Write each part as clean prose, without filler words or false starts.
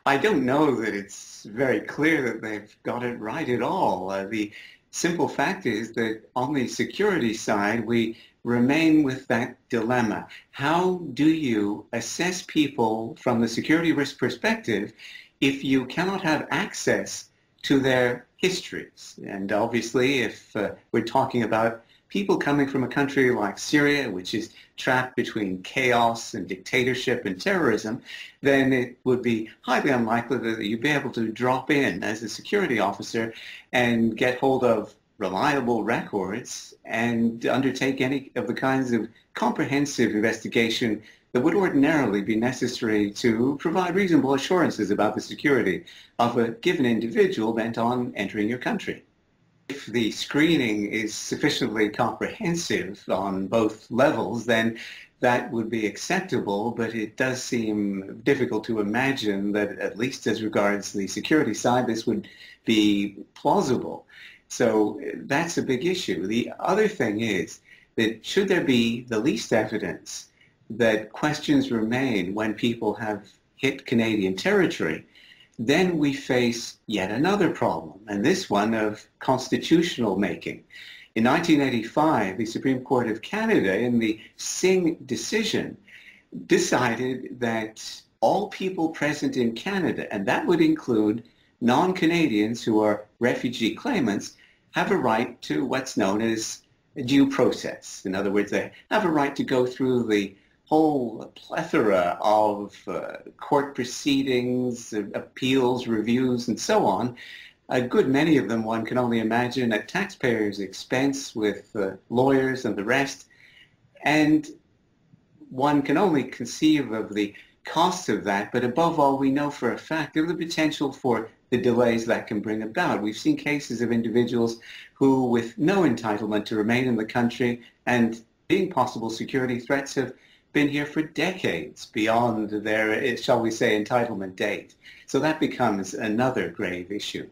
I don't know that it's very clear that they've got it right at all. The simple fact is that on the security side, we remain with that dilemma. How do you assess people from the security risk perspective if you cannot have access to their histories? And obviously, if we're talking about people coming from a country like Syria, which is trapped between chaos and dictatorship and terrorism, then it would be highly unlikely that you'd be able to drop in as a security officer and get hold of reliable records and undertake any of the kinds of comprehensive investigation that would ordinarily be necessary to provide reasonable assurances about the security of a given individual bent on entering your country. If the screening is sufficiently comprehensive on both levels, then that would be acceptable, but it does seem difficult to imagine that, at least as regards the security side, this would be plausible. So that's a big issue. The other thing is that should there be the least evidence that questions remain when people have hit Canadian territory, then we face yet another problem, and this one of constitutional making. In 1985, the Supreme Court of Canada, in the Singh decision, decided that all people present in Canada, and that would include non-Canadians who are refugee claimants, have a right to what's known as due process. In other words, they have a right to go through the whole plethora of court proceedings, appeals, reviews, and so on. A good many of them, one can only imagine, at taxpayers' expense with lawyers and the rest. And one can only conceive of the cost of that, but above all, we know for a fact of the potential for the delays that can bring about. We've seen cases of individuals who, with no entitlement to remain in the country and being possible security threats, have been here for decades beyond their, shall we say, entitlement date. So that becomes another grave issue.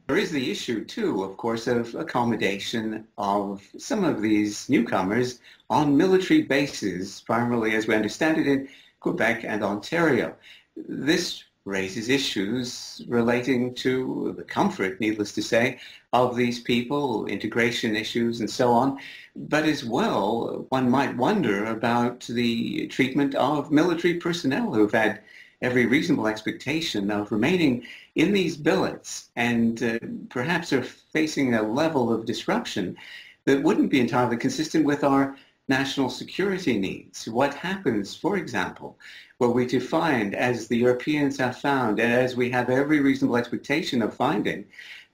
There is the issue, too, of course, of accommodation of some of these newcomers on military bases, primarily, as we understand it, in Quebec and Ontario. This raises issues relating to the comfort, needless to say, of these people, integration issues and so on. But as well, one might wonder about the treatment of military personnel who've had every reasonable expectation of remaining in these billets and perhaps are facing a level of disruption that wouldn't be entirely consistent with our national security needs. What happens, for example, were we to find, as the Europeans have found, and as we have every reasonable expectation of finding,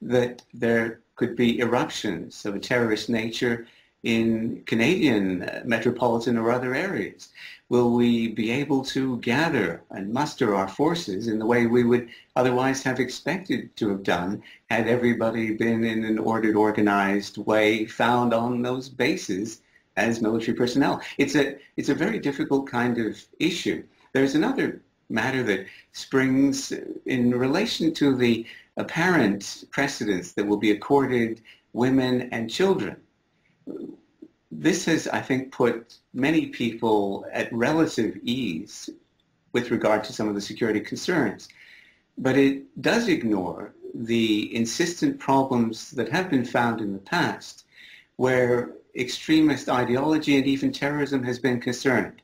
that there could be eruptions of a terrorist nature in Canadian metropolitan or other areas? Will we be able to gather and muster our forces in the way we would otherwise have expected to have done had everybody been in an ordered, organized way found on those bases as military personnel? It's a very difficult kind of issue. There's another matter that springs in relation to the apparent precedence that will be accorded women and children. This has, I think, put many people at relative ease with regard to some of the security concerns. But it does ignore the insistent problems that have been found in the past where extremist ideology and even terrorism has been concerned.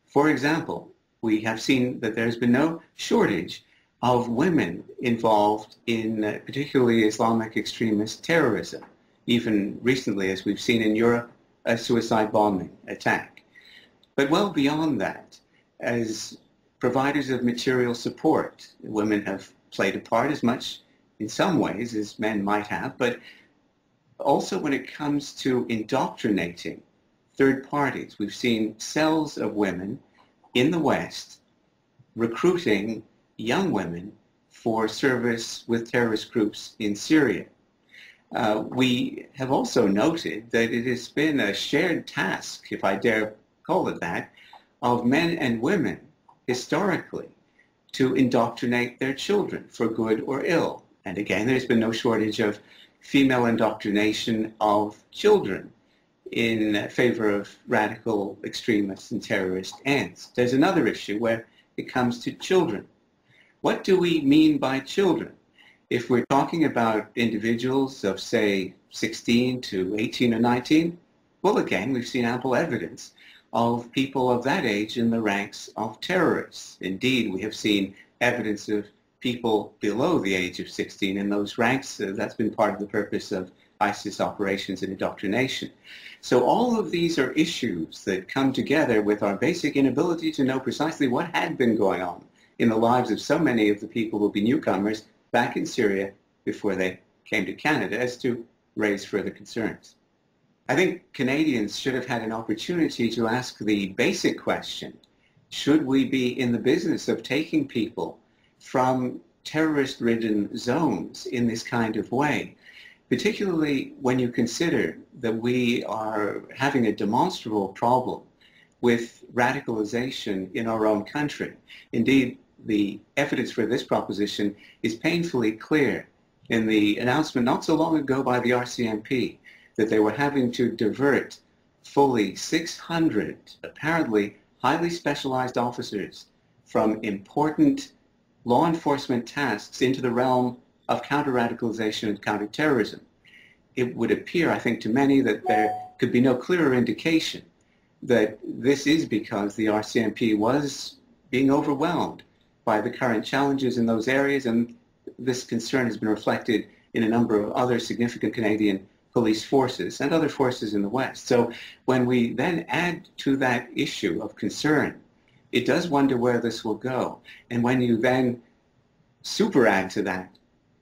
For example, we have seen that there's been no shortage of women involved in particularly Islamic extremist terrorism. Even recently, as we've seen in Europe, a suicide bombing attack. But well beyond that, as providers of material support, women have played a part as much in some ways as men might have, but also when it comes to indoctrinating third parties. We've seen cells of women in the West recruiting young women for service with terrorist groups in Syria. We have also noted that it has been a shared task, if I dare call it that, of men and women historically to indoctrinate their children for good or ill. And again, there's been no shortage of female indoctrination of children in favor of radical extremist and terrorist ends. There's another issue where it comes to children. what do we mean by children? If we're talking about individuals of, say, 16 to 18 or 19, well, again, we've seen ample evidence of people of that age in the ranks of terrorists. Indeed, we have seen evidence of people below the age of 16 in those ranks. That's been part of the purpose of ISIS operations and indoctrination. So all of these are issues that come together with our basic inability to know precisely what had been going on in the lives of so many of the people who will be newcomers back in Syria before they came to Canada, as to raise further concerns. I think Canadians should have had an opportunity to ask the basic question: should we be in the business of taking people from terrorist-ridden zones in this kind of way, particularly when you consider that we are having a demonstrable problem with radicalization in our own country? Indeed, the evidence for this proposition is painfully clear in the announcement not so long ago by the RCMP that they were having to divert fully 600 apparently highly specialized officers from important law enforcement tasks into the realm of counter-radicalization and counter-terrorism. It would appear, I think, to many that there could be no clearer indication that this is because the RCMP was being overwhelmed by the current challenges in those areas, and this concern has been reflected in a number of other significant Canadian police forces and other forces in the West. So when we then add to that issue of concern, it does wonder where this will go. And when you then super add to that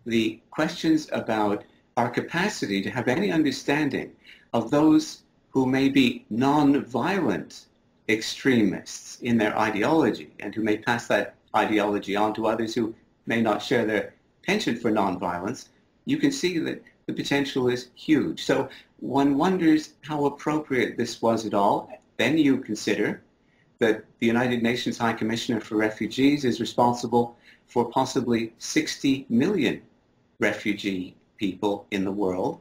the questions about our capacity to have any understanding of those who may be non-violent extremists in their ideology and who may pass that ideology on to others who may not share their penchant for non-violence, you can see that the potential is huge. So one wonders how appropriate this was at all. Then you consider that the United Nations High Commissioner for Refugees is responsible for possibly 60 million refugee people in the world.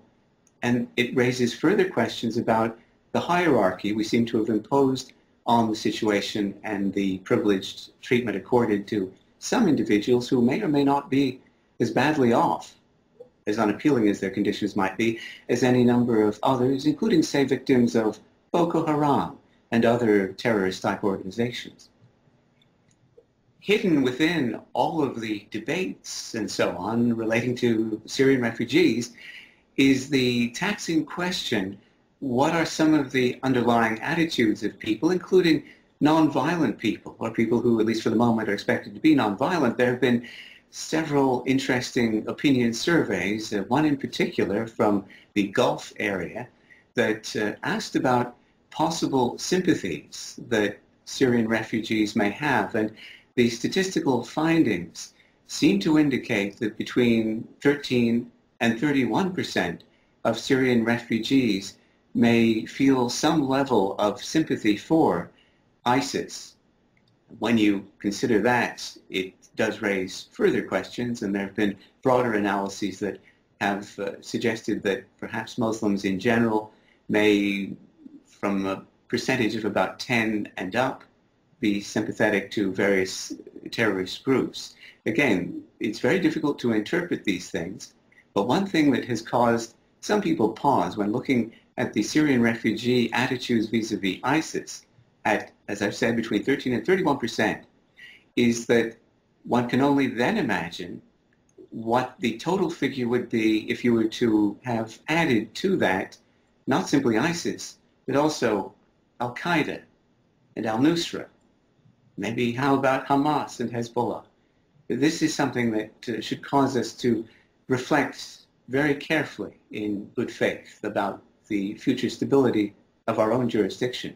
And it raises further questions about the hierarchy we seem to have imposed on the situation and the privileged treatment accorded to some individuals who may or may not be as badly off, as unappealing as their conditions might be, as any number of others, including, say, victims of Boko Haram and other terrorist-type organizations. Hidden within all of the debates and so on relating to Syrian refugees is the taxing question: what are some of the underlying attitudes of people, including nonviolent people, or people who, at least for the moment, are expected to be nonviolent? There have been several interesting opinion surveys, one in particular from the Gulf area, that asked about possible sympathies that Syrian refugees may have. And the statistical findings seem to indicate that between 13 and 31% of Syrian refugees may feel some level of sympathy for ISIS. When you consider that, it does raise further questions, and there have been broader analyses that have suggested that perhaps Muslims in general may, from a percentage of about 10 and up, be sympathetic to various terrorist groups. Again, it's very difficult to interpret these things, but one thing that has caused some people pause when looking at the Syrian refugee attitudes vis-a-vis ISIS at, as I've said, between 13 and 31%, is that one can only then imagine what the total figure would be if you were to have added to that not simply ISIS, but also Al-Qaeda and al-Nusra. Maybe how about Hamas and Hezbollah? This is something that should cause us to reflect very carefully in good faith about the future stability of our own jurisdiction.